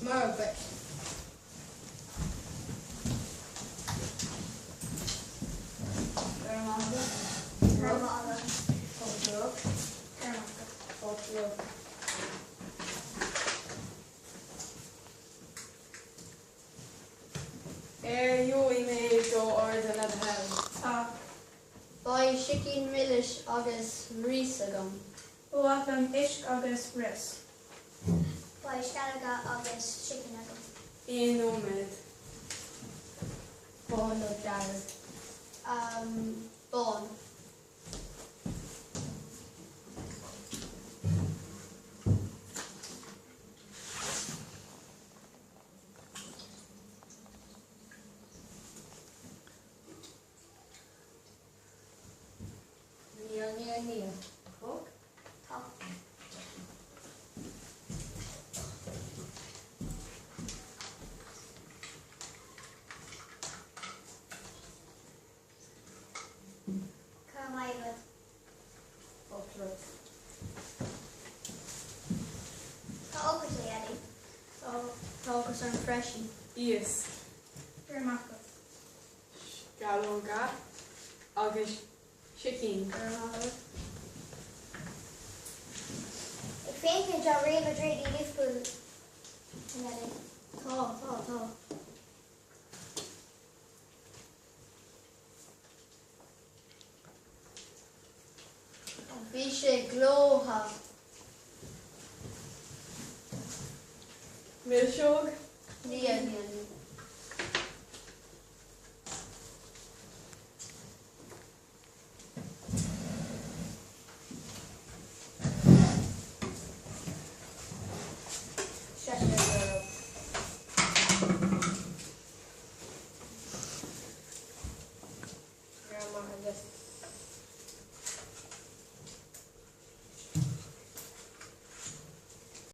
Murphy. Ramada. Potluk. Potluk. Jó iméid ó ordan ad hem. Tá. Ba sicin milliis agus rís agam. Uafam isk agus ris. Ba scalaga agus chicken agam. Inúmid. Bón ó dear. Bón. Níl. Cook. Tá. Carmichael. Potluk. Tá ógus le Eddie. Tágus an freisin. Is. Ramada. Galóga. Agus chicken. Ik vind het jou Real Madrid die Liverpool. Eddie. Tá. Bhí sé glótha. Milshoog. Níl.